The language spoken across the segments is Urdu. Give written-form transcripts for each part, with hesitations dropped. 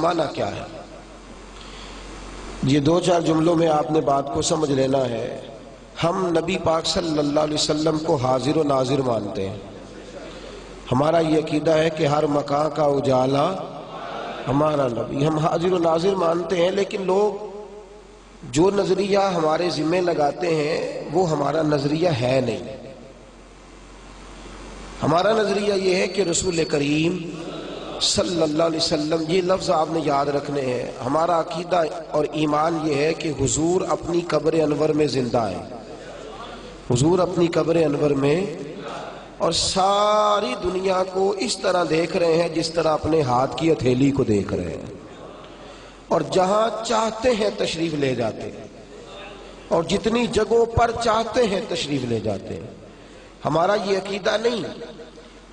معنی کیا ہے؟ یہ دو چار جملوں میں آپ نے بات کو سمجھ لینا ہے۔ ہم نبی پاک صلی اللہ علیہ وسلم کو حاضر و ناظر مانتے ہیں۔ ہمارا یہ عقیدہ ہے کہ ہر مکان کا اجالا ہمارا نبی، ہم حاضر و ناظر مانتے ہیں، لیکن لوگ جو نظریہ ہمارے ذمہ لگاتے ہیں وہ ہمارا نظریہ ہے نہیں۔ ہمارا نظریہ یہ ہے کہ رسول کریم صلی اللہ علیہ وسلم، یہ لفظ آپ نے یاد رکھنے ہیں، ہمارا عقیدہ اور ایمان یہ ہے کہ حضور اپنی قبر انور میں زندہ ہے، حضور اپنی قبر انور میں، اور ساری دنیا کو اس طرح دیکھ رہے ہیں جس طرح اپنے ہاتھ کی ہتھیلی کو دیکھ رہے ہیں، اور جہاں چاہتے ہیں تشریف لے جاتے ہیں، اور جتنی جگہوں پر چاہتے ہیں تشریف لے جاتے ہیں۔ ہمارا یہ عقیدہ نہیں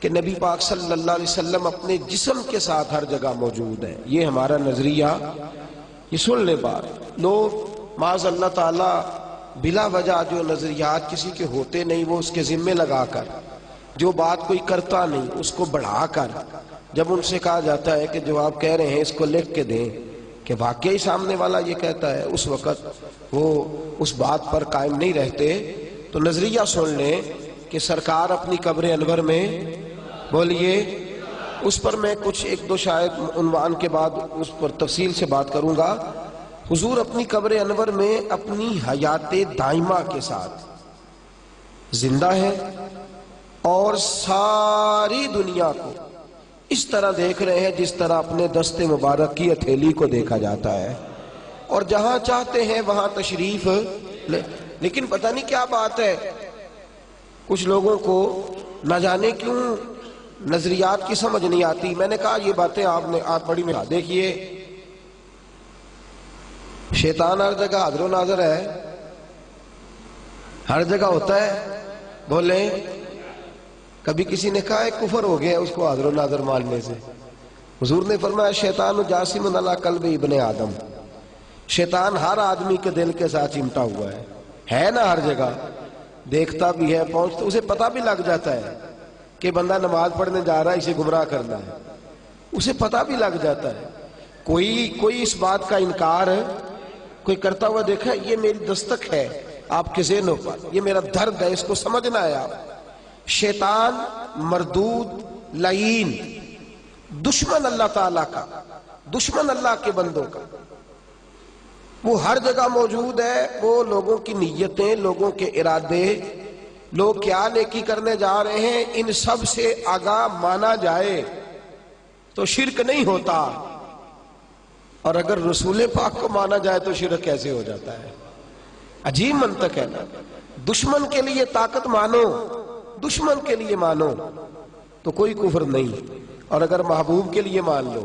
کہ نبی پاک صلی اللہ علیہ وسلم اپنے جسم کے ساتھ ہر جگہ موجود ہے، یہ ہمارا نظریہ۔ یہ سن لے بات، لوگ معاذ اللہ تعالی بلا وجہ جو نظریات کسی کے ہوتے نہیں وہ اس کے ذمے لگا کر، جو بات کوئی کرتا نہیں اس کو بڑھا کر، جب ان سے کہا جاتا ہے کہ جو آپ کہہ رہے ہیں اس کو لکھ کے دیں کہ واقعی سامنے والا یہ کہتا ہے، اس وقت وہ اس بات پر قائم نہیں رہتے۔ تو نظریہ سن لیں کہ سرکار اپنی قبر انور میں، بولیے، اس پر میں کچھ ایک دو شاید عنوان کے بعد اس پر تفصیل سے بات کروں گا۔ حضور اپنی قبر انور میں اپنی حیات دائمہ کے ساتھ زندہ ہے، اور ساری دنیا کو اس طرح دیکھ رہے ہیں جس طرح اپنے دست مبارک کی ہتھیلی کو دیکھا جاتا ہے، اور جہاں چاہتے ہیں وہاں تشریف لے۔ لیکن پتہ نہیں کیا بات ہے، کچھ لوگوں کو نہ جانے کیوں نظریات کی سمجھ نہیں آتی۔ میں نے کہا یہ باتیں آپ بڑی میں دیکھیے، شیطان ہر جگہ حاضر و ناظر ہے، ہر جگہ ہوتا ہے، بولیں۔ کبھی کسی نے کہا ہے کفر ہو گیا اس کو حاضر و ناظر ماننے سے۔ حضور نے فرمایا شیطان جاسم علی قلب ابن آدم، شیطان ہر آدمی کے دل کے ساتھ چمٹا ہوا ہے نا، ہر جگہ دیکھتا بھی ہے، پہنچتا، اسے پتہ بھی لگ جاتا ہے کہ بندہ نماز پڑھنے جا رہا ہے، اسے گمراہ کرنا ہے، اسے پتہ بھی لگ جاتا ہے۔ کوئی اس بات کا انکار کوئی کرتا ہوا دیکھا، یہ میری دستک ہے آپ کے ذہنوں پر، یہ میرا درد ہے، اس کو سمجھنا ہے آپ۔ شیطان مردود، لعین، دشمن اللہ تعالیٰ کا، دشمن اللہ کے بندوں کا، وہ ہر جگہ موجود ہے۔ وہ لوگوں کی نیتیں، لوگوں کے ارادے، لوگ کیا نیکی کرنے جا رہے ہیں، ان سب سے آگاہ مانا جائے تو شرک نہیں ہوتا، اور اگر رسول پاک کو مانا جائے تو شرک کیسے ہو جاتا ہے؟ عجیب منطق ہے نا۔ دشمن کے لیے طاقت مانو، دشمن کے لیے مانو تو کوئی کفر نہیں، اور اگر محبوب کے لیے مان لو،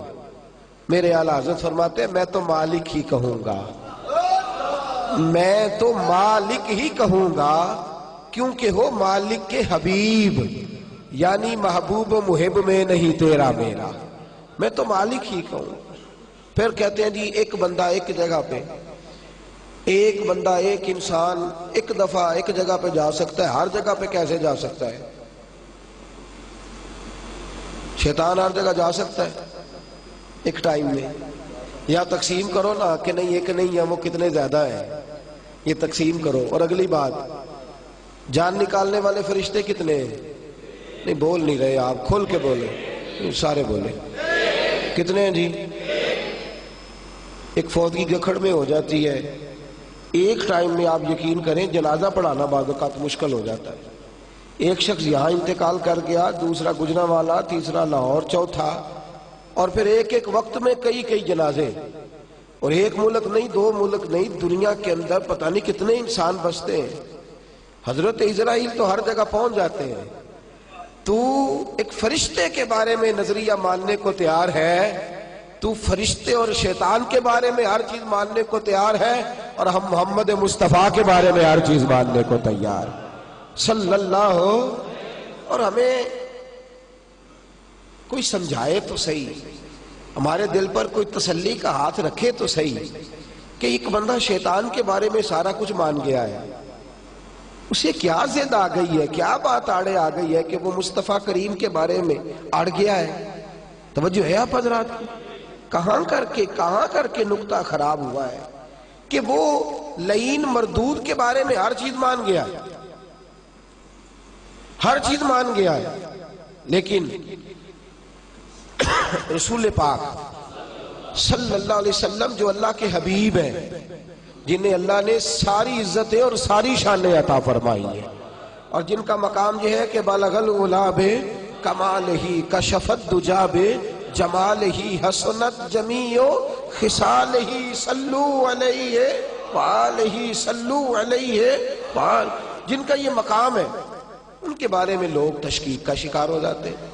میرے اعلیٰ حضرت فرماتے ہیں میں تو مالک ہی کہوں گا، میں تو مالک ہی کہوں گا، کیونکہ ہو مالک کے حبیب، یعنی محبوب و محب میں نہیں تیرا میرا، میں تو مالک ہی کہوں۔ پھر کہتے ہیں جی ایک بندہ ایک جگہ پہ، ایک بندہ ایک انسان ایک دفعہ ایک جگہ پہ جا سکتا ہے، ہر جگہ پہ کیسے جا سکتا ہے؟ شیطان ہر جگہ جا سکتا ہے ایک ٹائم میں؟ یا تقسیم کرو نا کہ نہیں ایک نہیں ہے، وہ کتنے زیادہ ہیں، یہ تقسیم کرو۔ اور اگلی بات، جان نکالنے والے فرشتے کتنے ہیں؟ نہیں بول نہیں رہے آپ، کھول کے بولے، سارے بولے، کتنے ہیں جی؟ ایک فوت کی گکھڑ میں ہو جاتی ہے، ایک ٹائم میں آپ یقین کریں جنازہ پڑھانا بعض اوقات مشکل ہو جاتا ہے۔ ایک شخص یہاں انتقال کر گیا، دوسرا گجرانوالہ، تیسرا لاہور، چوتھا، اور پھر ایک وقت میں کئی جنازے، اور ایک ملک نہیں، دو ملک نہیں، دنیا کے اندر پتہ نہیں کتنے انسان بستے ہیں۔ حضرت اسرائیل تو ہر جگہ پہنچ جاتے ہیں، تو ایک فرشتے کے بارے میں نظریہ ماننے کو تیار ہے، تو فرشتے اور شیطان کے بارے میں ہر چیز ماننے کو تیار ہے، اور ہم محمد مصطفیٰ کے بارے میں ہر چیز ماننے کو تیار صلی اللہ ہو۔ اور ہمیں کوئی سمجھائے تو صحیح، ہمارے دل پر کوئی تسلی کا ہاتھ رکھے تو صحیح، کہ ایک بندہ شیطان کے بارے میں سارا کچھ مان گیا ہے، اسے کیا ضد آ گئی ہے، کیا بات آڑے آ گئی ہے کہ وہ مصطفیٰ کریم کے بارے میں اڑ گیا ہے؟ توجہ ہے آپ حضرات کی؟ کہاں کر کے نقطہ خراب ہوا ہے کہ وہ لعین مردود کے بارے میں ہر چیز مان گیا ہے، ہر چیز مان گیا ہے، لیکن رسول پاک صلی اللہ علیہ وسلم جو اللہ کے حبیب ہیں، جنہیں اللہ نے ساری عزتیں اور ساری شانیں عطا فرمائی ہیں، اور جن کا مقام یہ ہے کہ بالغ العلا بکمالہ کشف الدجی بجمالہ حسنت جمیع خصالہ صلو علیہ وآلہ صلو علیہ جن کا یہ مقام ہے، ان کے بارے میں لوگ تشکیک کا شکار ہو جاتے ہیں۔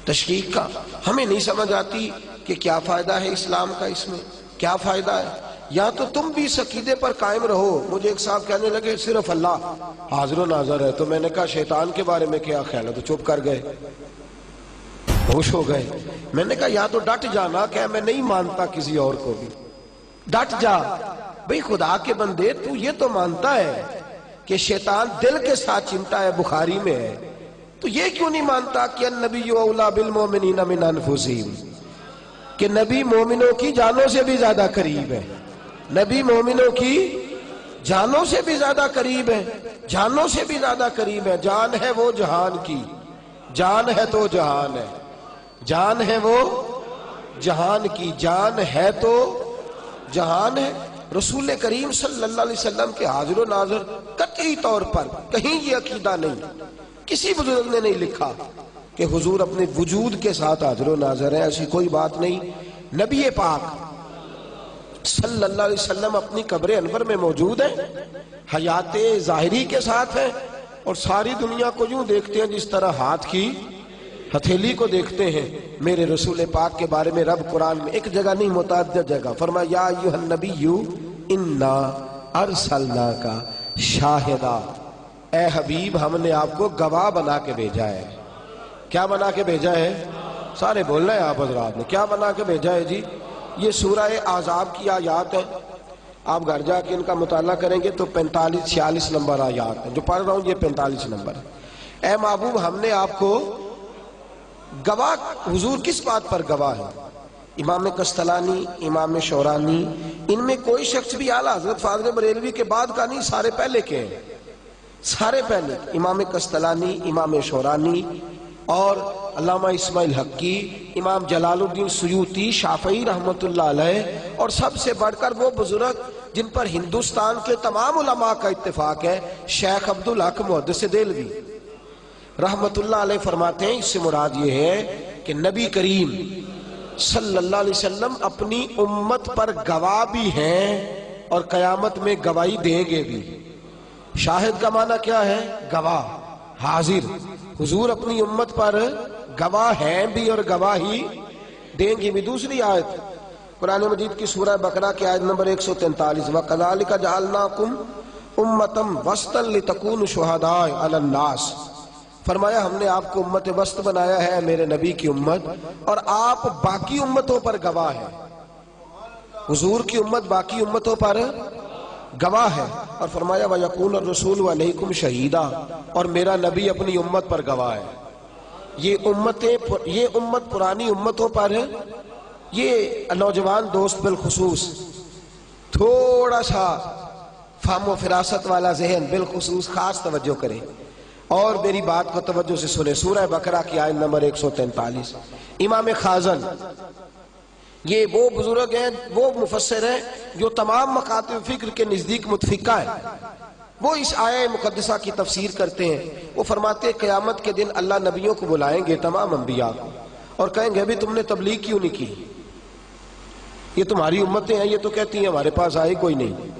تشکیک کا ہمیں نہیں سمجھ آتی کہ کیا فائدہ ہے اسلام کا، اس میں کیا فائدہ ہے؟ یا تو تم بھی اس عقیدے پر قائم رہو۔ مجھے ایک صاحب کہنے لگے صرف اللہ حاضر و ناظر ہے، تو میں نے کہا شیطان کے بارے میں کیا خیال ہے؟ تو چپ کر گئے، ہوش ہو گئے۔ میں نے کہا یا تو ڈٹ جانا کہ میں نہیں مانتا کسی اور کو بھی، ڈٹ جا بھئی خدا کے بندے، تو یہ تو مانتا ہے کہ شیطان دل کے ساتھ چمٹا ہے، بخاری میں ہے، تو یہ کیوں نہیں مانتا کہ النبی اولیٰ بالمؤمنین من انفسہم، کہ نبی مومنوں کی جانوں سے بھی زیادہ قریب ہے، نبی مومنوں کی جانوں سے بھی زیادہ قریب ہے، جانوں سے بھی زیادہ قریب ہے۔ جان ہے وہ جہان کی، جان ہے تو جہان ہے، جان ہے وہ جہان کی، جان ہے تو جہان ہے۔ رسول کریم صلی اللہ علیہ وسلم کے حاضر و ناظر قطعی طور پر کہیں یہ عقیدہ نہیں، کسی بزرگ نے نہیں لکھا کہ حضور اپنے وجود کے ساتھ حاضر و ناظر ہے، ایسی کوئی بات نہیں۔ نبی پاک صلی اللہ علیہ وسلم اپنی قبر انور میں موجود ہیں، حیات ظاہری کے ساتھ ہیں، اور ساری دنیا کو یوں دیکھتے ہیں جس طرح ہاتھ کی ہتھیلی کو دیکھتے ہیں۔ میرے رسول پاک کے بارے میں رب قرآن میں ایک جگہ نہیں متعدد جگہ فرمایا یا ایھا النبی انا ارسلناک شاہدا، اے حبیب ہم نے آپ کو گواہ بنا کے بھیجا ہے۔ کیا بنا کے بھیجا ہے؟ سارے بولنا ہے آپ حضرات نے، کیا بنا کے بھیجا ہے جی؟ یہ سورہ احزاب کی آیات ہے، آپ گھر جا کے ان کا مطالعہ کریں گے تو 45-46 نمبر آیات ہیں، جو پڑھ رہا ہوں یہ 45 نمبر ہے۔ اے محبوب ہم نے آپ کو گواہ، حضور کس بات پر گواہ ہے؟ امام قسطلانی، امام شورانی، ان میں کوئی شخص بھی اعلیٰ حضرت فاضل بریلوی کے بعد کا نہیں، سارے پہلے کے ہیں، سارے پہلے۔ امام قسطلانی، امام شورانی اور علامہ اسماعیل حقی، امام جلال الدین سیوطی، شافعی رحمۃ اللہ علیہ، اور سب سے بڑھ کر وہ بزرگ جن پر ہندوستان کے تمام علماء کا اتفاق ہے، شیخ عبدالحق محدث دہلوی رحمۃ اللہ علیہ فرماتے ہیں اس سے مراد یہ ہے کہ نبی کریم صلی اللہ علیہ وسلم اپنی امت پر گواہ بھی ہیں اور قیامت میں گواہی دیں گے بھی۔ شاہد کا معنی کیا ہے؟ گواہ، حاضر۔ حضور اپنی امت پر گواہ ہیں بھی اور گواہی دیں گے بھی۔ دوسری آیت قرآن مجید کی سورہ بقرہ کی آیت نمبر 143 وَقَذَلِكَ جَعَلْنَاكُمْ أُمَّةً وَسْطًا لِتَكُونُوا شُهَدَاءَ عَلَى النَّاسِ، فرمایا ہم نے آپ کو امت وسط بنایا ہے، میرے نبی کی امت، اور آپ باقی امتوں پر گواہ ہیں۔ حضور کی امت باقی امتوں پر گواہ ہے، اور فرمایا وَيَكُونَ الرَّسُولُ عَلَيْكُمْ شَهِيدًا، اور میرا نبی اپنی امت پر گواہ ہے۔ یہ امت پرانی امتوں پر ہے۔ یہ نوجوان دوست بالخصوص تھوڑا سا فہم و فراست والا ذہن بالخصوص خاص توجہ کرے اور میری بات کو توجہ سے سنے۔ سورہ بقرہ کی آیت نمبر 143۔ امام خازن یہ وہ بزرگ ہیں، وہ مفسر ہیں جو تمام مکاتب فکر کے نزدیک متفقہ ہیں۔ وہ اس آیہ مقدسہ کی تفسیر کرتے ہیں۔ وہ فرماتے ہیں قیامت کے دن اللہ نبیوں کو بلائیں گے، تمام انبیاء کو، اور کہیں گے ابھی تم نے تبلیغ کیوں نہیں کی؟ یہ تمہاری امتیں ہیں، یہ تو کہتی ہیں ہمارے پاس آئی کوئی نہیں۔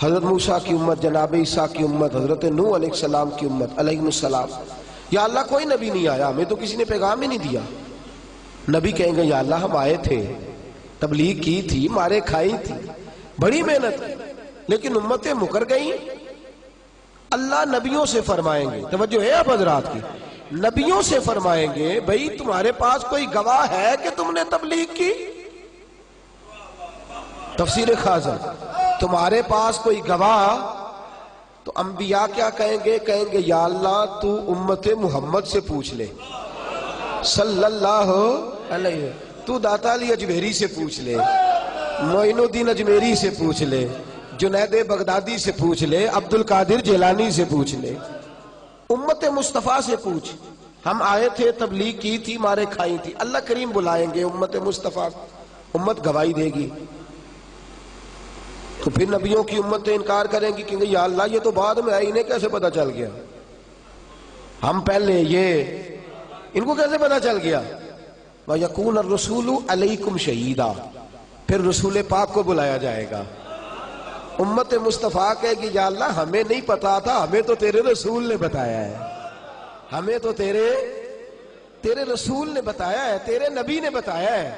حضرت موسیٰ کی امت، جناب عیسیٰ کی امت، حضرت نوح علیہ السلام کی امت علیہ السلام، یا اللہ کوئی نبی نہیں آیا، ہمیں تو کسی نے پیغام ہی نہیں دیا۔ نبی کہیں گے یا اللہ ہم آئے تھے، تبلیغ کی تھی، مارے کھائی تھی، بڑی محنت کی، لیکن امتیں مکر گئیں۔ اللہ نبیوں سے فرمائیں گے، توجہ ہے اب حضرات کی، نبیوں سے فرمائیں گے بھئی تمہارے پاس کوئی گواہ ہے کہ تم نے تبلیغ کی؟ تفسیر خازن، تمہارے پاس کوئی گواہ؟ تو انبیاء کیا کہیں گے؟ کہیں گے یا اللہ تو امت محمد سے پوچھ لے صلی اللہ علیہ وسلم۔ تو داتا علی اجمیری سے پوچھ لے، معین الدین اجمیری سے پوچھ لے، جنید بغدادی سے پوچھ لے، عبد القادر جیلانی سے پوچھ لے، امت مصطفیٰ سے پوچھ. ہم آئے تھے، تبلیغ کی تھی، مارے کھائی تھی. اللہ کریم بلائیں گے امت مصطفیٰ، امت گواہی دے گی. تو پھر نبیوں کی امتیں انکار کریں گی کہ یا اللہ یہ تو بعد میں آئی، انہیں کیسے پتا چل گیا؟ ہم پہلے، یہ ان کو کیسے پتا چل گیا؟ وَيَكُونَ الرَّسُولُ عَلَيْكُمْ شَهِيدًا، پھر رسول پاک کو بلایا جائے گا. امت مصطفیٰ کہے گی یا اللہ ہمیں نہیں پتا تھا، ہمیں تو تیرے رسول نے بتایا ہے، ہمیں تو تیرے رسول نے بتایا ہے، تیرے نبی نے بتایا ہے.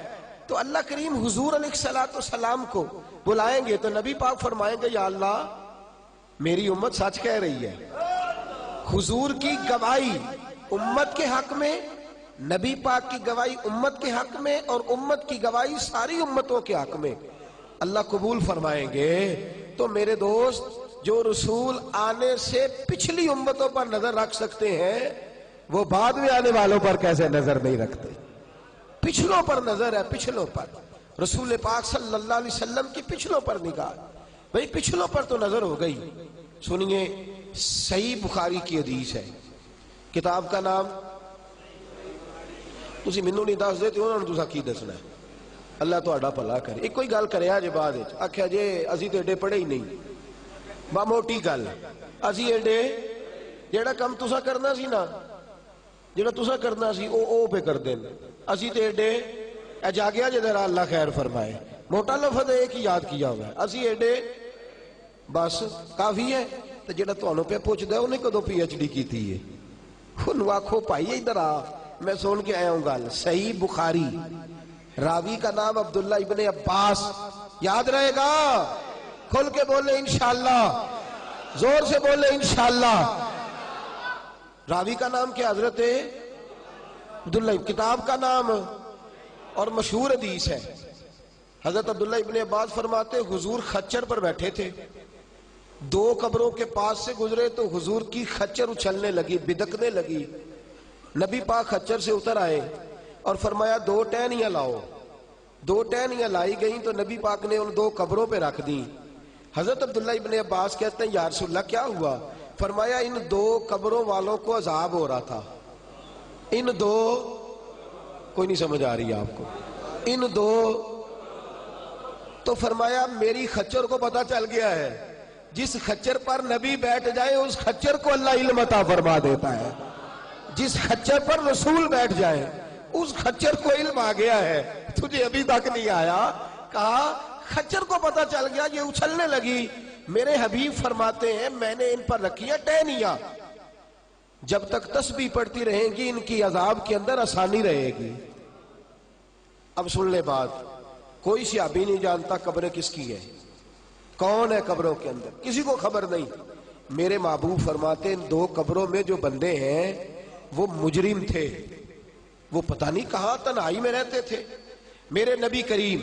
تو اللہ کریم حضور علیہ السلام کو بلائیں گے تو نبی پاک فرمائیں گے یا اللہ میری امت سچ کہہ رہی ہے. حضور کی گواہی امت کے حق میں، نبی پاک کی گواہی امت کے حق میں، اور امت کی گواہی ساری امتوں کے حق میں اللہ قبول فرمائیں گے. تو میرے دوست، جو رسول آنے سے پچھلی امتوں پر نظر رکھ سکتے ہیں وہ بعد میں آنے والوں پر کیسے نظر نہیں رکھتے؟ پچھلوں پر نظر ہے، پچھلوں پر. رسول پاک صلی اللہ علیہ وسلم کی پچھلوں پر نگاہ. بھئی پچھلوں پر تو نظر ہو گئی. سنیے، صحیح بخاری کی حدیث ہے، کتاب کا نام تسی مینوں نہیں دس دے تے انہاں نوں تساں کی دسنا ہے؟ اللہ تہاڈا بھلا کرے. ایک کوئی گل کریا جے بعد وچ آکھیا جے اسی تے ایڈے پڑھے ہی نہیں. با موٹی گل، اسی ایڈے جیڑا کم تساں کرنا سی نا، جیڑا تساں کرنا سی او پہ کر دین. اسی تے ایڈے اے جاگیا جے ذرا اللہ خیر فرمائے، موٹا لفظ ایک ہی یاد کیا ہوا ہے. اسی ایڈے بس کافی ہے. تے جیڑا تانوں پہ پوچھدا ہے انہیں کدوں پی ایچ ڈی کیتی ہے؟ انہوں آکھو بھائی ادھر آ، میں سن کے آیا ہوں گل. صحیح بخاری، راوی کا نام عبداللہ ابن عباس. یاد رہے گا؟ کھل کے بولے انشاءاللہ، زور سے بولے انشاءاللہ. راوی کا نام کیا؟ حضرت عبداللہ. کتاب کا نام اور مشہور حدیث ہے. حضرت عبداللہ ابن عباس فرماتے حضور خچر پر بیٹھے تھے، دو قبروں کے پاس سے گزرے تو حضور کی خچر اچھلنے لگی، بدکنے لگی. نبی پاک خچر سے اتر آئے اور فرمایا 2 ٹہنیاں لاؤ. 2 ٹہنیاں لائی گئیں تو نبی پاک نے ان 2 قبروں پہ رکھ دیں. حضرت عبداللہ ابن عباس کہتے ہیں یا رسول اللہ کیا ہوا؟ فرمایا ان 2 قبروں والوں کو عذاب ہو رہا تھا. ان 2 کوئی نہیں سمجھ آ رہی آپ کو؟ ان 2 تو فرمایا میری خچر کو پتا چل گیا ہے، جس خچر پر نبی بیٹھ جائے اس خچر کو اللہ علم عطا فرما دیتا ہے. جس خچر پر رسول بیٹھ جائے اس خچر کو علم آ گیا ہے، تجھے ابھی تک نہیں آیا. کہا خچر کو پتا چل گیا، یہ اچھلنے لگی. میرے حبیب فرماتے ہیں میں نے ان پر رکھی ہے ٹہنیاں، جب تک تسبیح پڑھتی رہیں گی ان کی عذاب کے اندر آسانی رہے گی. اب سن لے بات، کوئی صحابی نہیں جانتا قبریں کس کی ہے، کون ہے قبروں کے اندر، کسی کو خبر نہیں. میرے محبوب فرماتے ان 2 قبروں میں جو بندے ہیں وہ مجرم تھے، وہ پتہ نہیں کہاں تنہائی میں رہتے تھے. میرے نبی کریم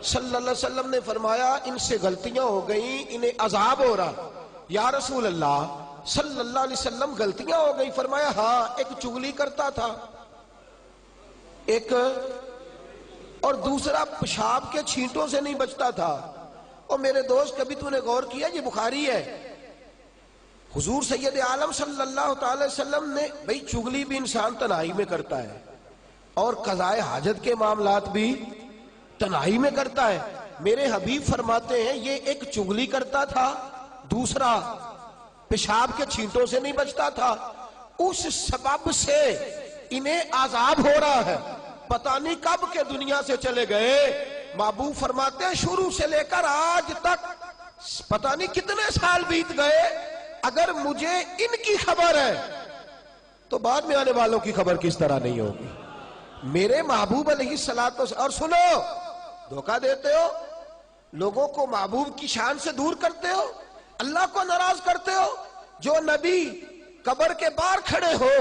صلی اللہ علیہ وسلم نے فرمایا ان سے غلطیاں ہو گئیں، انہیں عذاب ہو رہا. یا رسول اللہ صلی اللہ علیہ وسلم غلطیاں ہو گئی؟ فرمایا ہاں، ایک چغلی کرتا تھا، ایک اور دوسرا پیشاب کے چھینٹوں سے نہیں بچتا تھا. اور میرے دوست کبھی تو نے غور کیا، یہ بخاری ہے، حضور سید عالم صلی اللہ تعالی وسلم نے، بھئی چغلی بھی انسان تنہائی میں کرتا ہے اور قضائے حاجت کے معاملات بھی تنہائی میں کرتا ہے. میرے حبیب فرماتے ہیں یہ ایک چغلی کرتا تھا، دوسرا پیشاب کے چھینٹوں سے نہیں بچتا تھا، اس سبب سے انہیں عذاب ہو رہا ہے. پتہ نہیں کب کے دنیا سے چلے گئے. محبوب فرماتے ہیں شروع سے لے کر آج تک پتہ نہیں کتنے سال بیت گئے، اگر مجھے ان کی خبر ہے تو بعد میں آنے والوں کی خبر کس طرح نہیں ہوگی. میرے محبوب علیہ الصلوۃ والسلام. اور سنو، دھوکہ دیتے ہو، لوگوں کو محبوب کی شان سے دور کرتے ہو، اللہ کو ناراض کرتے ہو. جو نبی قبر کے باہر کھڑے ہو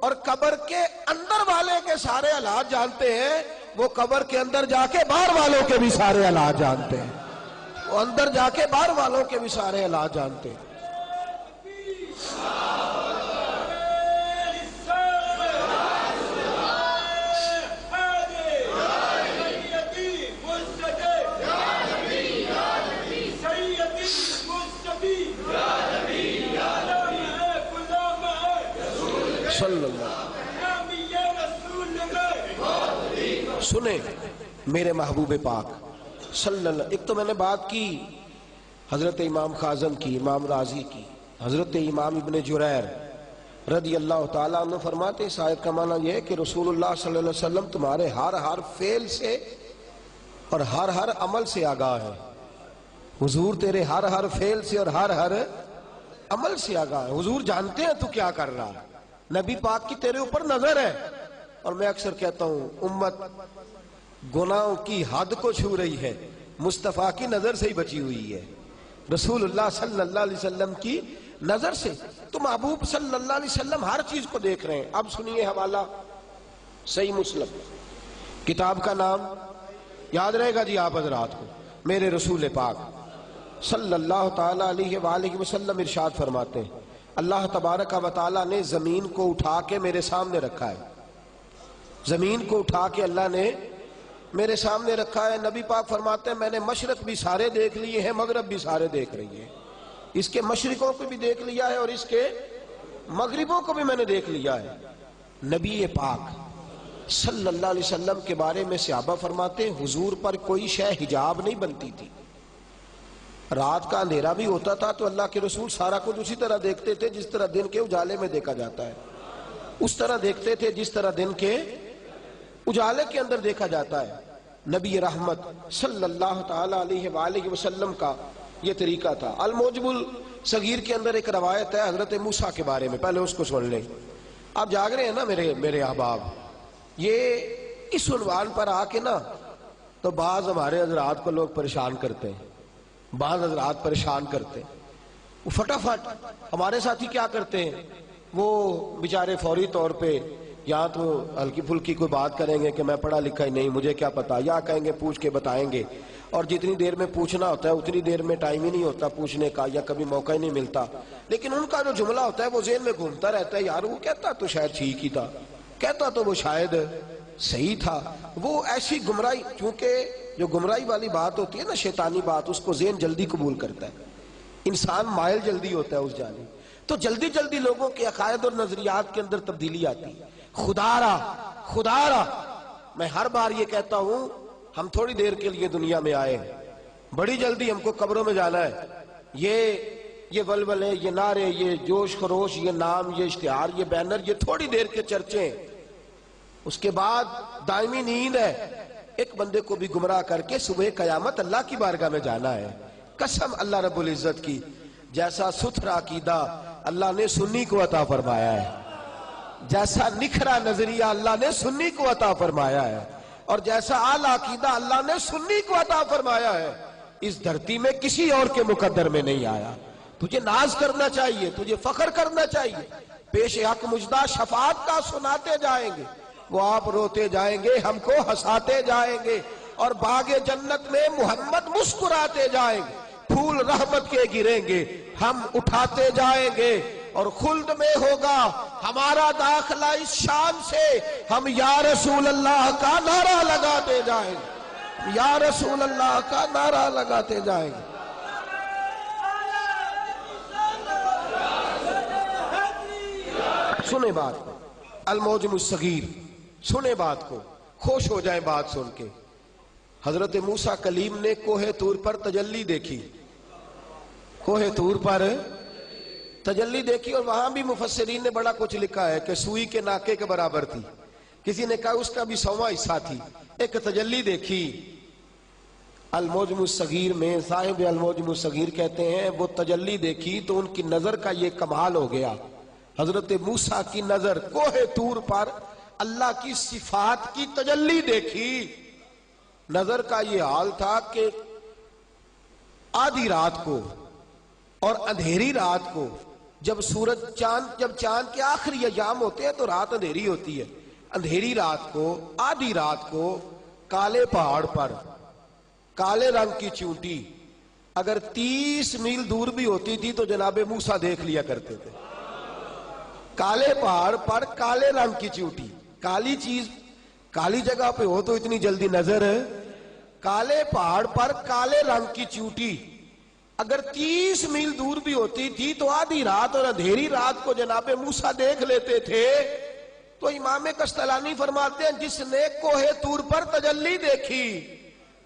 اور قبر کے اندر والے کے سارے حالات جانتے ہیں، وہ قبر کے اندر جا کے باہر والوں کے بھی سارے حالات جانتے ہیں، وہ اندر جا کے باہر والوں کے بھی سارے حالات جانتے ہیں. سنیں میرے محبوب پاک صلی اللہ. ایک تو میں نے بات کی حضرت امام خازن کی، امام رازی کی. حضرت امام ابن جریر رضی اللہ تعالیٰ عنہ فرماتے ہیں، اس آیت کا معنی یہ ہے کہ رسول اللہ صلی اللہ علیہ وسلم تمہارے ہر فعل سے اور ہر عمل سے آگاہ ہے. حضور تیرے ہر فعل سے اور ہر عمل سے آگاہ ہے. حضور جانتے ہیں تو کیا کر رہا ہے. نبی پاک کی تیرے اوپر نظر ہے. اور میں اکثر کہتا ہوں امت گناہوں کی حد کو چھو رہی ہے، مصطفیٰ کی نظر سے ہی بچی ہوئی ہے، رسول اللہ صلی اللہ علیہ وسلم کی نظر سے. تو محبوب صلی اللہ علیہ وسلم ہر چیز کو دیکھ رہے ہیں. اب سنیے حوالہ صحیح مسلم، کتاب کا نام یاد رہے گا جی آپ حضرات کو. میرے رسول پاک صلی اللہ تعالیٰ علیہ وآلہ وسلم ارشاد فرماتے ہیں، اللہ تبارک و تعالیٰ نے زمین کو اٹھا کے میرے سامنے رکھا ہے. زمین کو اٹھا کے اللہ نے میرے سامنے رکھا ہے. نبی پاک فرماتے ہیں میں نے مشرق بھی سارے دیکھ لیے ہیں، مغرب بھی سارے دیکھ رہی ہیں. اس کے مشرقوں کو بھی دیکھ لیا ہے اور اس کے مغربوں کو بھی میں نے دیکھ لیا ہے. نبی پاک صلی اللہ علیہ وسلم کے بارے میں صحابہ فرماتے ہیں حضور پر کوئی شے حجاب نہیں بنتی تھی. رات کا اندھیرا بھی ہوتا تھا تو اللہ کے رسول سارا کچھ اسی طرح دیکھتے تھے جس طرح دن کے اجالے میں دیکھا جاتا ہے. اس طرح دیکھتے تھے جس طرح دن کے اجالے کے اندر دیکھا جاتا ہے. نبی رحمت صلی اللہ تعالیٰ علیہ وآلہ وسلم کا یہ طریقہ تھا. الموجب الصغیر کے اندر ایک روایت ہے حضرت موسیٰ کے بارے میں، پہلے اس کو سن لیں. آپ جاگ رہے ہیں نا میرے احباب. یہ اس عنوان پر آ کے نا تو بعض ہمارے حضرات کو لوگ پریشان کرتے ہیں، بعض حضرات پریشان کرتے ہیں. وہ فٹافٹ ہمارے ساتھی کیا کرتے ہیں، وہ بیچارے فوری طور پہ یا تو ہلکی پھلکی کوئی بات کریں گے کہ میں پڑھا لکھا ہی نہیں مجھے کیا پتا، یا کہیں گے پوچھ کے بتائیں گے. اور جتنی دیر میں پوچھنا ہوتا ہے اتنی دیر میں ٹائم ہی نہیں ہوتا پوچھنے کا، یا کبھی موقع ہی نہیں ملتا. لیکن ان کا جو جملہ ہوتا ہے وہ ذہن میں گھومتا رہتا ہے، یار وہ کہتا تو شاید ٹھیک ہی تھا، کہتا تو وہ شاید صحیح تھا. وہ ایسی گمراہی، چونکہ جو گمراہی والی بات ہوتی ہے نا شیطانی بات، اس کو ذہن جلدی قبول کرتا ہے، انسان مائل جلدی ہوتا ہے اس جانب. تو جلدی لوگوں کے عقائد اور نظریات کے اندر تبدیلی آتی ہے. خدا را میں ہر بار یہ کہتا ہوں ہم تھوڑی دیر کے لیے دنیا میں آئے ہیں، بڑی جلدی ہم کو قبروں میں جانا ہے. یہ ولولے، یہ نعرے، یہ جوش خروش، یہ نام، یہ اشتہار، یہ بینر، یہ تھوڑی دیر کے چرچے ہیں. اس کے بعد دائمی نیند ہے. ایک بندے کو بھی گمراہ کر کے صبح قیامت اللہ کی بارگاہ میں جانا ہے. قسم اللہ رب العزت کی، جیسا ستھرا عقیدہ اللہ نے سنی کو عطا فرمایا ہے، جیسا نکھرا نظریہ اللہ نے سنی کو عطا فرمایا ہے، اور جیسا اعلیٰ عقیدہ اللہ نے سنی کو عطا فرمایا ہے، اس دھرتی میں کسی اور کے مقدر میں نہیں آیا. تجھے ناز کرنا چاہیے، تجھے فخر کرنا چاہیے. پیش حق مجدہ شفاعت کا سناتے جائیں گے، وہ آپ روتے جائیں گے، ہم کو ہنساتے جائیں گے، اور باغ جنت میں محمد مسکراتے جائیں گے. پھول رحمت کے گریں گے، ہم اٹھاتے جائیں گے، اور خلد میں ہوگا ہمارا داخلہ اس شان سے ہم یا رسول اللہ کا نعرہ لگاتے جائیں گے، یا رسول اللہ کا نعرہ لگاتے جائیں گے. سنیں بات کو، الموجم الصغیر، سنیں بات کو، خوش ہو جائیں بات سن کے. حضرت موسیٰ کلیم نے کوہ طور پر تجلی دیکھی، کوہ طور پر تجلی دیکھی، اور وہاں بھی مفسرین نے بڑا کچھ لکھا ہے کہ سوئی کے ناکے کے برابر تھی. کسی نے کہا اس کا بھی 100واں حصہ تھی. ایک تجلی دیکھی الموجم الصغیر میں. صاحب الموجم الصغیر کہتے ہیں وہ تجلی دیکھی تو ان کی نظر کا یہ کمال ہو گیا. حضرت موسیٰ کی نظر کوہ طور پر اللہ کی صفات کی تجلی دیکھی. نظر کا یہ حال تھا کہ آدھی رات کو اور اندھیری رات کو، جب چاند کے آخری ایام ہوتے ہیں تو رات اندھیری ہوتی ہے. اندھیری رات کو، آدھی رات کو، کالے پہاڑ پر کالے رنگ کی چونٹی اگر 30 میل دور بھی ہوتی تھی تو جناب موسیٰ دیکھ لیا کرتے تھے. کالے پہاڑ پر کالے رنگ کی چونٹی، کالی چیز کالی جگہ پہ ہو تو اتنی جلدی نظر ہے. کالے پہاڑ پر کالے رنگ کی چونٹی اگر 30 میل دور بھی ہوتی تھی تو آدھی رات اور اندھیری رات کو جناب موسیٰ دیکھ لیتے تھے. تو امام کستلانی فرماتے ہیں جس نے کوہ طور پر تجلی دیکھی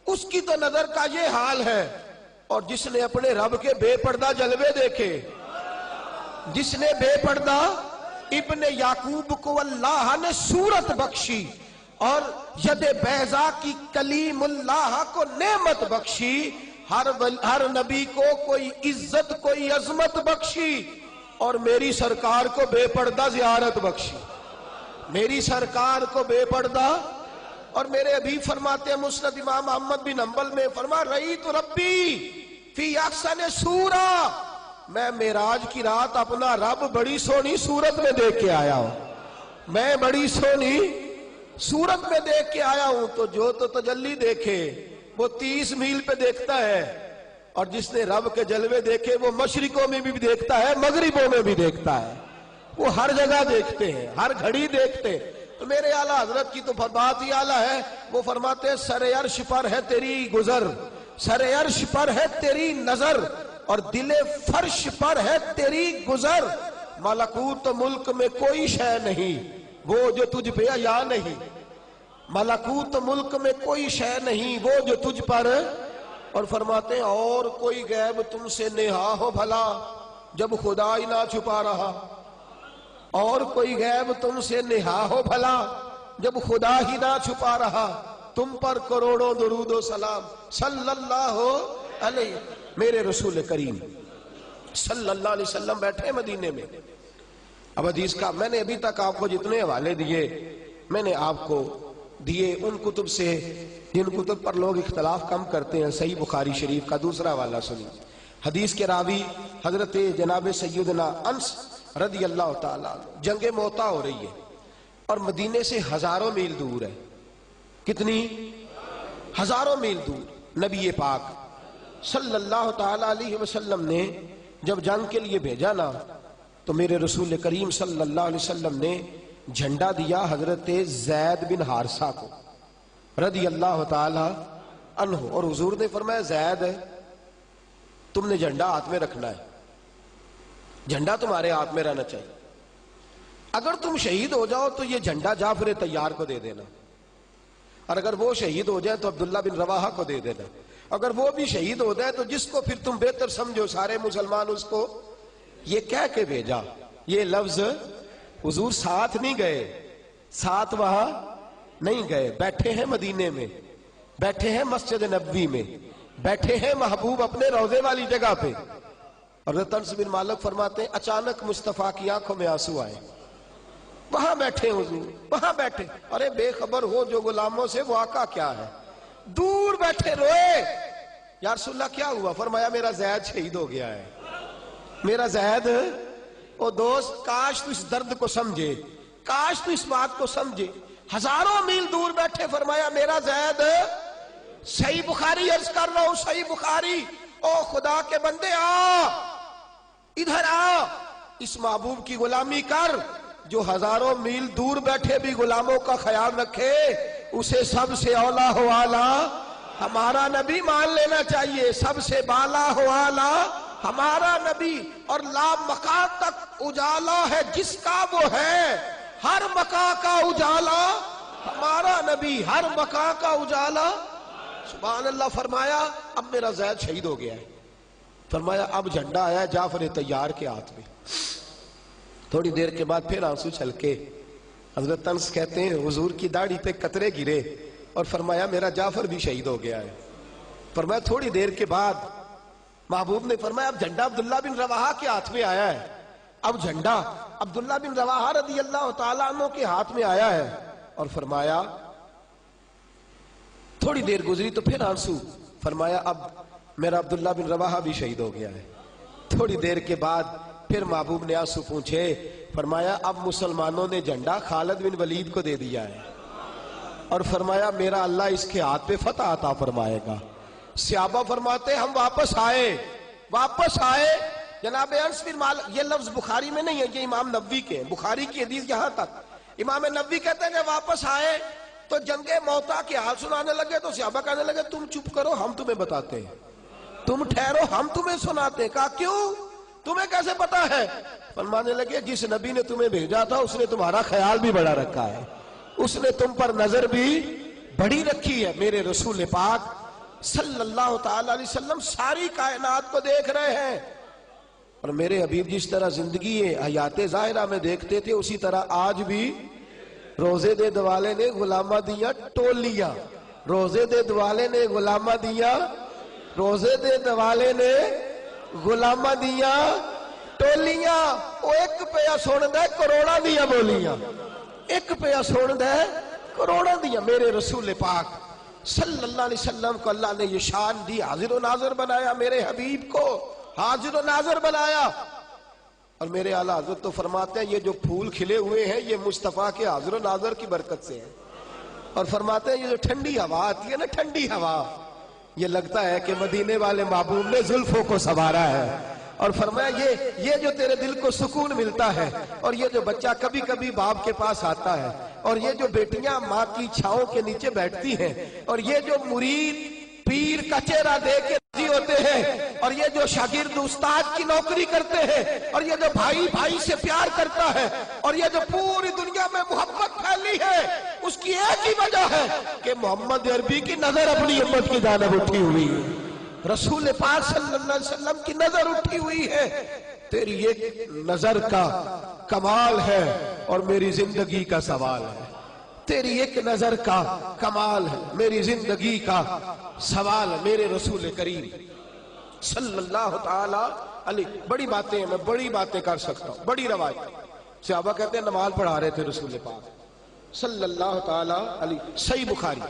اس کی تو نظر کا یہ حال ہے، اور جس نے اپنے رب کے بے پردہ جلوے دیکھے، جس نے بے پردہ ابن یعقوب کو اللہ نے صورت بخشی اور ید بیضا کی کلیم اللہ کو نعمت بخشی، ہر نبی کو کوئی عزت کوئی عظمت بخشی، اور میری سرکار کو بے پردہ زیارت بخشی، میری سرکار کو بے پردہ۔ اور میرے ابھی فرماتے ہیں مسند امام احمد بن حنبل میں فرما رأیت ربی فی احسن صورہ، میں معراج کی رات اپنا رب بڑی سونی صورت میں دیکھ کے آیا ہوں، میں بڑی سونی صورت میں دیکھ کے آیا ہوں۔ تو جو تو تجلی دیکھے وہ 30 میل پہ دیکھتا ہے، اور جس نے رب کے جلوے دیکھے وہ مشرقوں میں بھی دیکھتا ہے مغربوں میں بھی دیکھتا ہے، وہ ہر جگہ دیکھتے ہیں، ہر گھڑی دیکھتے ہیں۔ تو میرے اعلیٰ حضرت کی تو بات ہی اعلیٰ ہے، وہ فرماتے ہیں سر عرش پر ہے تیری گزر، سر عرش پر ہے تیری نظر، اور دل فرش پر ہے تیری گزر، ملکوت ملک میں کوئی شے نہیں وہ جو تجھ پہ یا نہیں، ملکوت ملک میں کوئی شے نہیں وہ جو تجھ پر۔ اور فرماتے ہیں اور کوئی غیب تم سے نہا ہو بھلا جب خدا ہی نہ چھپا رہا، اور کوئی غیب تم سے نہا ہو بھلا جب خدا ہی نہ چھپا رہا، تم پر کروڑوں درود و سلام صلی اللہ علیہ۔ میرے رسول کریم صلی اللہ علیہ وسلم بیٹھے مدینے میں۔ اب حدیث کا میں نے ابھی تک آپ کو جتنے حوالے دیے میں نے آپ کو دیے ان کتب سے جن کتب پر لوگ اختلاف کم کرتے ہیں۔ صحیح بخاری شریف کا دوسرا حوالہ سنی، حدیث کے راوی حضرت جناب سیدنا انس رضی اللہ تعالیٰ عنہ، جنگ موتا ہو رہی ہے اور مدینے سے ہزاروں میل دور ہے، کتنی؟ ہزاروں میل دور۔ نبی پاک صلی اللہ تعالیٰ علیہ وسلم نے جب جنگ کے لیے بھیجا نا تو میرے رسول کریم صلی اللہ علیہ وسلم نے جھنڈا دیا حضرت زید بن حارثہ کو رضی اللہ تعالیٰ عنہ، اور حضور نے فرمایا زید تم نے جھنڈا ہاتھ میں رکھنا ہے، جھنڈا تمہارے ہاتھ میں رہنا چاہیے، اگر تم شہید ہو جاؤ تو یہ جھنڈا جعفر طیار کو دے دینا، اور اگر وہ شہید ہو جائے تو عبداللہ بن رواحہ کو دے دینا، اگر وہ بھی شہید ہو جائے تو جس کو پھر تم بہتر سمجھو سارے مسلمان اس کو۔ یہ کہہ کے بھیجا، یہ لفظ حضور ساتھ نہیں گئے، ساتھ وہاں نہیں گئے، بیٹھے ہیں مدینے میں، بیٹھے ہیں مسجد نبوی میں، بیٹھے ہیں محبوب اپنے روضے والی جگہ پہ۔ اور حضرت انس بن مالک فرماتے ہیں اچانک مصطفیٰ کی آنکھوں میں آنسو آئے، وہاں بیٹھے حضور، وہاں بیٹھے، ارے بے خبر ہو جو غلاموں سے وہ آقا کیا ہے، دور بیٹھے روئے، یا رسول اللہ کیا ہوا؟ فرمایا میرا زید شہید ہو گیا ہے، میرا زید۔ او دوست کاش تو اس درد کو سمجھے، کاش تو اس بات کو سمجھے، ہزاروں میل دور بیٹھے فرمایا میرا زید۔ صحیح بخاری عرض کر رہا ہوں، صحیح بخاری، او خدا کے بندے آ ادھر آ، اس محبوب کی غلامی کر جو ہزاروں میل دور بیٹھے بھی غلاموں کا خیال رکھے، اسے سب سے اولا ہو آلہ ہمارا نبی مان لینا چاہیے، سب سے بالا ہو آلہ ہمارا نبی، اور لا مقام تک اجالا ہے جس کا وہ ہے، ہر مقام کا اجالا ہمارا نبی، ہر مقام کا اجالا۔ سبحان اللہ۔ فرمایا اب میرا زید شہید ہو گیا ہے، فرمایا اب جھنڈا آیا جعفر طیار کے ہاتھ میں۔ تھوڑی دیر کے بعد پھر آنسو چھلکے، حضرت انس کہتے ہیں حضور کی داڑھی پہ قطرے گرے اور فرمایا میرا جعفر بھی شہید ہو گیا ہے۔ فرمایا تھوڑی دیر کے بعد محبوب نے فرمایا اب جھنڈا عبداللہ بن رواحہ کے ہاتھ میں آیا ہے، اب جھنڈا عبداللہ بن رواحہ رضی اللہ تعالیٰ عنہ کے ہاتھ میں آیا ہے، اور فرمایا تھوڑی دیر گزری تو پھر آنسو، فرمایا اب میرا عبداللہ بن رواحہ بھی شہید ہو گیا ہے۔ تھوڑی دیر کے بعد پھر محبوب نے آنسو پوچھے، فرمایا اب مسلمانوں نے جھنڈا خالد بن ولید کو دے دیا ہے، اور فرمایا میرا اللہ اس کے ہاتھ پہ فتح عطا فرمائے گا۔ صحابہ فرماتے ہم واپس آئے، جناب انس بن مالک، یہ لفظ بخاری میں نہیں ہے، یہ امام نبوی کے ہیں، بخاری کی حدیث یہاں تک۔ امام نبوی کہتے ہیں کہ واپس آئے تو جنگ موتا کے حال سنانے لگے، تو صحابہ کہنے لگے تم چپ کرو ہم تمہیں بتاتے ہیں، تم ٹھہرو ہم تمہیں سناتے ہیں۔ کہا کیوں؟ تمہیں کیسے پتا ہے؟ فرمانے لگے جس نبی نے تمہیں بھیجا تھا اس نے تمہارا خیال بھی بڑا رکھا ہے، اس نے تم پر نظر بھی بڑی رکھی ہے۔ میرے رسول پاک صلی اللہ تعالی علیہ وسلم ساری کائنات کو دیکھ رہے ہیں، اور میرے حبیب جس طرح زندگی حیات ظاہرہ میں دیکھتے تھے اسی طرح آج بھی روزے دے دوالے نے غلامہ دیا ٹولیاں، روزے دے دوالے نے غلامہ دیا، روزے دے دوالے نے غلامہ دیا ٹولیاں۔ وہ ایک پیا سن دے کروڑا دیا بولیاں، ایک پیا سن دے کروڑا دیا۔ میرے رسول پاک صلی اللہ علیہ وسلم کو اللہ نے یہ شان دی، حاضر و ناظر بنایا، میرے حبیب کو حاضر و ناظر بنایا۔ اور میرے اعلیٰ حضرت تو فرماتے ہیں یہ جو پھول کھلے ہوئے ہیں یہ مصطفیٰ کے حاضر و ناظر کی برکت سے ہے، اور فرماتے ہیں یہ جو ٹھنڈی ہوا آتی ہے نا، ٹھنڈی ہوا، یہ لگتا ہے کہ مدینے والے محبوب نے زلفوں کو سنوارا ہے۔ اور فرمایا یہ جو تیرے دل کو سکون ملتا ہے، اور یہ جو بچہ کبھی کبھی باپ کے پاس آتا ہے، اور یہ جو بیٹیاں ماں کی چھاؤں کے نیچے بیٹھتی ہیں، اور یہ جو مرید پیر کا چہرہ دیکھ کے راضی ہوتے ہیں، اور یہ جو شاگرد استاد کی نوکری کرتے ہیں، اور یہ جو بھائی بھائی سے پیار کرتا ہے، اور یہ جو پوری دنیا میں محبت پھیلی ہے، اس کی ایک ہی وجہ ہے کہ محمد عربی کی نظر اپنی امت کی جانب اٹھی ہوئی ہے، رسول پاک صلی اللہ علیہ وسلم کی نظر اٹھی ہوئی ہے۔ تیری ایک نظر کا کمال ہے اور میری زندگی کا سوال ہے، تیری ایک نظر کا کمال ہے، میری زندگی کا سوال ہے۔ میرے رسول کریم صلی اللہ تعالی علیہ، بڑی باتیں ہیں، میں بڑی باتیں کر سکتا ہوں، بڑی روایت۔ صحابہ کہتے ہیں نماز پڑھا رہے تھے رسول پاک صلی اللہ تعالی علیہ، صحیح بخاری،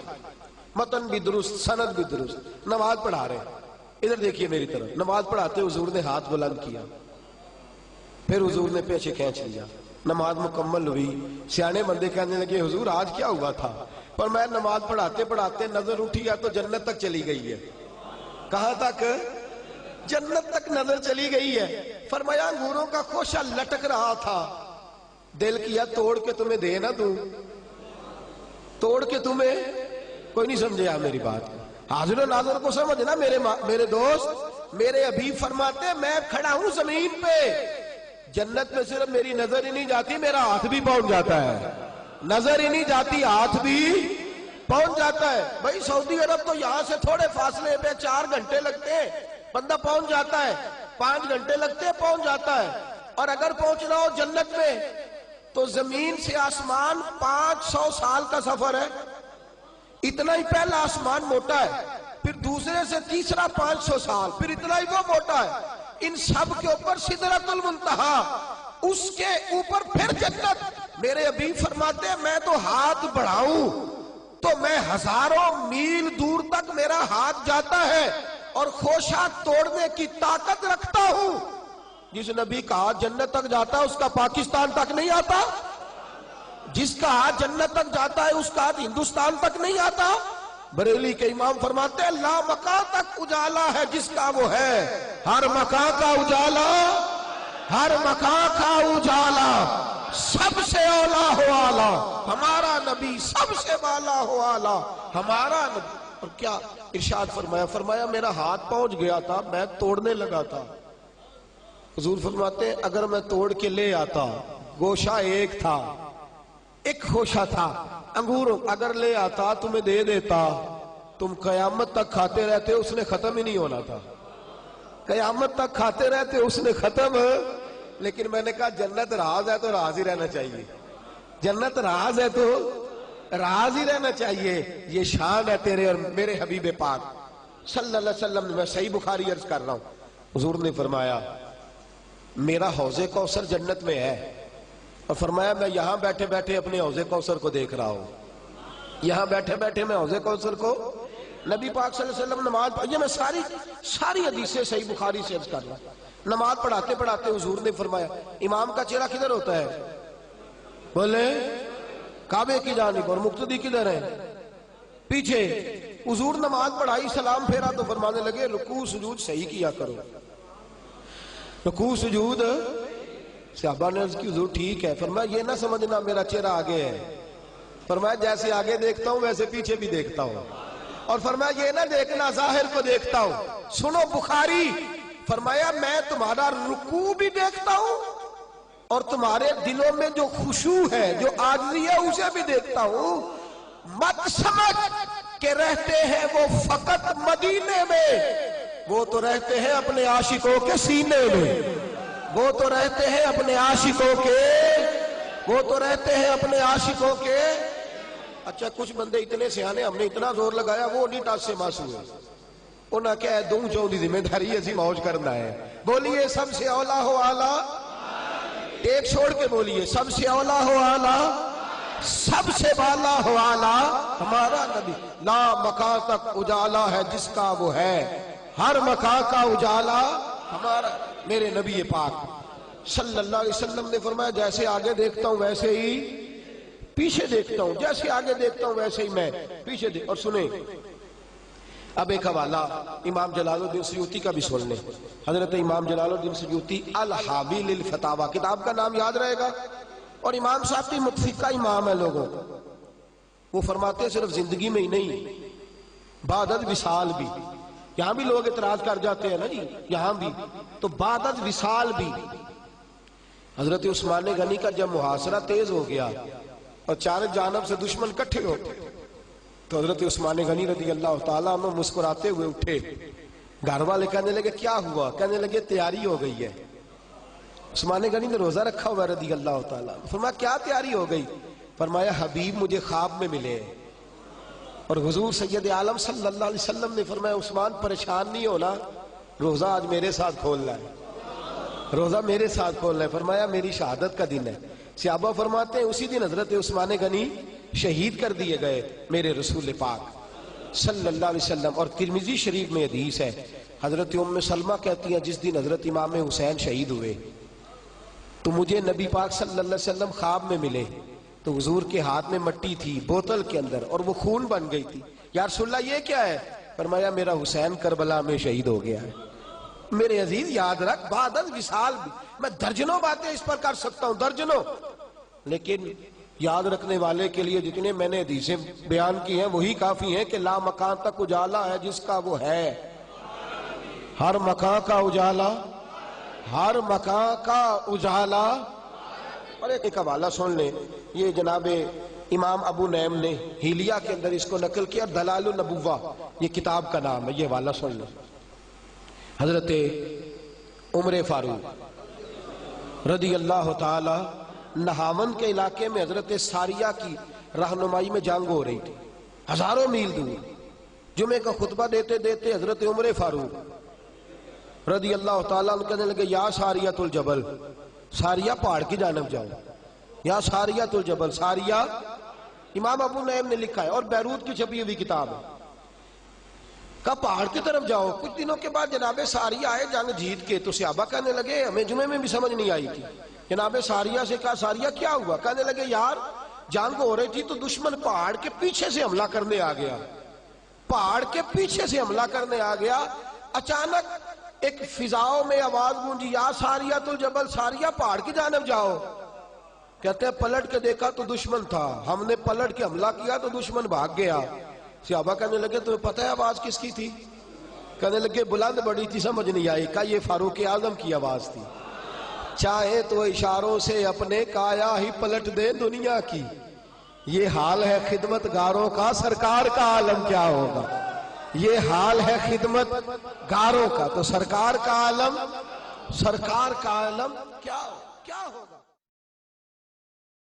متن بھی درست، سند بھی درست، نماز پڑھا رہے ہیں۔ ادھر دیکھیے میری طرف، نماز پڑھاتے حضور نے ہاتھ بلند کیا، پھر حضور نے پیچھے کھینچ لیا، نماز مکمل ہوئی۔ سیانے بندے کہنے لگے حضور آج کیا ہوا تھا؟ پر میں نماز پڑھاتے پڑھاتے نظر اٹھی یا تو جنت تک چلی گئی ہے۔ کہاں تک؟ جنت تک نظر چلی گئی ہے۔ فرمایا انگوروں کا خوشہ لٹک رہا تھا، دل کیا توڑ کے تمہیں دے نہ دوں، توڑ کے تمہیں، کوئی نہیں سمجھے آپ میری بات، حاضر و ناظر کو سمجھنا میرے دوست۔ میرے حبیب فرماتے ہیں میں کھڑا ہوں زمین پہ، جنت میں صرف میری نظر ہی نہیں جاتی، میرا ہاتھ بھی پہنچ جاتا ہے، نظر ہی نہیں جاتی ہاتھ بھی پہنچ جاتا ہے۔ بھائی سعودی عرب تو یہاں سے تھوڑے فاصلے پہ 4 گھنٹے لگتے ہیں، بندہ پہنچ جاتا ہے، 5 گھنٹے لگتے ہیں پہنچ جاتا ہے۔ اور اگر پہنچنا ہو جنت میں تو زمین سے آسمان 500 سال کا سفر ہے، اتنا ہی پہلا آسمان موٹا ہے، پھر دوسرے سے تیسرا 500 سال، پھر اتنا ہی وہ موٹا ہے، ان سب کے اوپر سدرۃ المنتہا، اس کے اوپر پھر جنت۔ میرے حبیب فرماتے ہیں میں تو ہاتھ بڑھاؤں تو میں ہزاروں میل دور تک میرا ہاتھ جاتا ہے اور خوشہ توڑنے کی طاقت رکھتا ہوں۔ جس نبی کا ہاتھ جنت تک جاتا ہے اس کا پاکستان تک نہیں آتا، جس کا ہاتھ جنت تک جاتا ہے اس کا ہاتھ ہندوستان تک نہیں آتا۔ بریلی کے امام فرماتے ہیں لا مکان تک اجالا ہے جس کا وہ ہے، ہر مکان کا اجالا، ہر مکان کا اجالا، سب سے اولا ہو آلہ ہمارا نبی، سب سے بالا ہو آلہ ہمارا نبی۔ اور کیا ارشاد فرمایا میرا ہاتھ پہنچ گیا تھا، میں توڑنے لگا تھا۔ حضور فرماتے ہیں اگر میں توڑ کے لے آتا، گوشہ ایک تھا، ایک خوشہ تھا انگور، اگر لے آتا تمہیں دے دیتا، تم قیامت تک کھاتے رہتے، اس نے ختم ہی نہیں ہونا تھا، قیامت تک کھاتے رہتے اس نے ختم۔ لیکن میں نے کہا جنت راز ہے تو راز ہی رہنا چاہیے، جنت راز ہے تو راز ہی رہنا چاہیے۔ یہ شان ہے تیرے اور میرے حبیب پاک صلی اللہ علیہ وسلم۔ میں صحیح بخاری عرض کر رہا ہوں، حضور نے فرمایا میرا حوض کوثر جنت میں ہے، اور فرمایا میں یہاں بیٹھے بیٹھے اپنے حوض کوثر کو دیکھ رہا ہوں، یہاں بیٹھے بیٹھے میں حوض کوثر کو، نبی پاک صلی اللہ علیہ وسلم نماز پڑھی، میں ساری حدیثیں صحیح بخاری سے عرض کر رہا ہوں۔ نماز پڑھاتے پڑھاتے حضور نے فرمایا امام کا چہرہ کدھر ہوتا ہے؟ بولے کعبے کی جانب، اور مقتدی کدھر ہے؟ پیچھے۔ حضور نماز پڑھائی، سلام پھیرا تو فرمانے لگے رکوع سجود صحیح کیا کرو، رکوع سجود۔ صحابہ نے عرض کی حضور ٹھیک ہے۔ فرمایا یہ نہ سمجھنا میرا چہرہ آگے ہے، فرمایا جیسے آگے دیکھتا ہوں ویسے پیچھے بھی دیکھتا ہوں، اور فرمایا یہ نہ دیکھنا ظاہر کو دیکھتا ہوں۔ سنو بخاری، فرمایا میں تمہارا رکوع بھی دیکھتا ہوں اور تمہارے دلوں میں جو خشوع ہے، جو عاجزی ہے، اسے بھی دیکھتا ہوں۔ مت سمجھ کہ رہتے ہیں وہ فقط مدینے میں، وہ تو رہتے ہیں اپنے عاشقوں کے سینے میں، وہ تو رہتے ہیں اپنے عاشقوں کے، وہ تو رہتے ہیں اپنے عاشقوں کے۔ اچھا کچھ بندے اتنے سیانے، ہم نے اتنا زور لگایا وہ نہیں ٹاس سے ماس ہوئے، انہاں کیا ہے دوں چوں دی ذمہ داری ایسی موج کرنا ہے۔ بولیے سب سے اولا ہو اعلیٰ، ایک چھوڑ کے بولیے سب سے اولا ہو اعلیٰ، سب سے بالا ہو اعلیٰ ہمارا نبی۔ لا مکان تک اجالا ہے جس کا وہ ہے، ہر مکان کا اجالا ہمارا۔ میرے نبی پاک صلی اللہ علیہ وسلم نے فرمایا جیسے آگے دیکھتا ہوں ویسے ہی پیچھے دیکھتا ہوں، جیسے آگے دیکھتا ہوں ویسے ہی میں پیچھے اور سنیں اب ایک حوالہ امام جلال الدین سیوطی کا بھی سن لیں۔ حضرت امام جلال الدین سیوطی الحاوی للفتاوی کتاب کا نام یاد رہے گا، اور امام صاحب کی متفقہ امام ہے لوگوں، وہ فرماتے ہیں صرف زندگی میں ہی نہیں بعد الوصال بھی، یہاں بھی لوگ اعتراض کر جاتے ہیں نا جی، یہاں بھی تو بعد الوصال بھی۔ حضرت عثمان غنی کا جب محاصرہ تیز ہو گیا اور چار جانب سے دشمن کٹھے ہوتے تو حضرت عثمان غنی رضی اللہ تعالیٰ عنہ مسکراتے ہوئے اٹھے، گھر والے کہنے لگے کیا ہوا؟ کہنے لگے تیاری ہو گئی ہے۔ عثمان غنی نے روزہ رکھا ہوا رضی اللہ تعالیٰ، فرمایا کیا تیاری ہو گئی؟ فرمایا حبیب مجھے خواب میں ملے، اور حضور سید عالم صلی اللہ علیہ وسلم نے فرمایا عثمان پریشان نہیں ہونا، روزہ آج میرے ساتھ کھولنا ہے، روزہ میرے ساتھ کھولنا ہے۔ فرمایا میری شہادت کا دن ہے۔ صحابہ فرماتے ہیں اسی دن حضرت عثمان غنی شہید کر دیے گئے میرے رسول پاک صلی اللہ علیہ وسلم۔ اور ترمذی شریف میں حدیث ہے، حضرت ام سلمہ کہتی ہیں جس دن حضرت امام حسین شہید ہوئے تو مجھے نبی پاک صلی اللہ علیہ وسلم خواب میں ملے، تو حضور کے ہاتھ میں مٹی تھی بوتل کے اندر اور وہ خون بن گئی تھی۔ یا رسول اللہ یہ کیا ہے؟ فرمایا میرا حسین کربلا میں شہید ہو گیا ہے۔ میرے عزیز یاد رکھ بعد الوصال بھی، میں درجنوں باتیں اس پر کر سکتا ہوں، درجنوں، لیکن یاد رکھنے والے کے لیے جتنے میں نے حدیثیں بیان کی ہیں وہی کافی ہیں کہ لا مکان تک اجالا ہے جس کا وہ ہے، ہر مکان کا اجالا، ہر مکان کا اجالا۔ اور ایک حوالہ سن لیں، یہ جناب امام ابو نعیم نے ہیلیہ کے اندر اس کو نقل کیا، دلائل النبوہ یہ کتاب کا نام ہے، یہ حوالہ سن لیں۔ حضرت عمر فاروق رضی اللہ تعالی نہاون کے علاقے میں حضرت ساریہ کی رہنمائی میں جنگ ہو رہی تھی، ہزاروں میل دور۔ جمعے کا خطبہ دیتے دیتے حضرت عمر فاروق رضی اللہ تعالیٰ عنہ کہنے لگے یا ساریۃ الجبل، ساریہ پہاڑ کی جانب جاؤ، یا ساریۃ الجبل، ساریہ امام ابو نعیم نے لکھا ہے اور بیروت کی چھپی ہوئی کتاب ہے، کہا پہاڑ کی طرف جاؤ۔ کچھ دنوں کے بعد جناب ساریہ آئے جنگ جیت کے، تو صحابہ کہنے لگے ہمیں جمعے میں بھی سمجھ نہیں آئی تھی، جناب ساریہ سے کہا ساریہ کیا ہوا؟ کہنے لگے یار جنگ ہو رہی تھی تو دشمن پہاڑ کے پیچھے سے حملہ کرنے آ گیا، پہاڑ کے پیچھے سے حملہ کرنے آ گیا۔ اچانک ایک فضاؤں میں آواز گونجی یا ساریۃ الجبل، ساریہ پہاڑ کی جانب جاؤ۔ کہتے ہیں پلٹ کے دیکھا تو دشمن تھا، ہم نے پلٹ کے حملہ کیا تو دشمن بھاگ گیا۔ صحابہ کہنے لگے تمہیں پتہ ہے آواز کس کی تھی؟ کہنے لگے بلند بڑی تھی، سمجھ نہیں آئی۔ کہا یہ فاروق اعظم کی آواز تھی، چاہے تو اشاروں سے اپنے کایا ہی پلٹ دے دنیا کی، یہ حال ہے خدمت گاروں کا، سرکار کا عالم کیا ہوگا؟ یہ حال ہے خدمت گاروں کا، تو سرکار کا عالم، سرکار کا عالم کیا ہوگا؟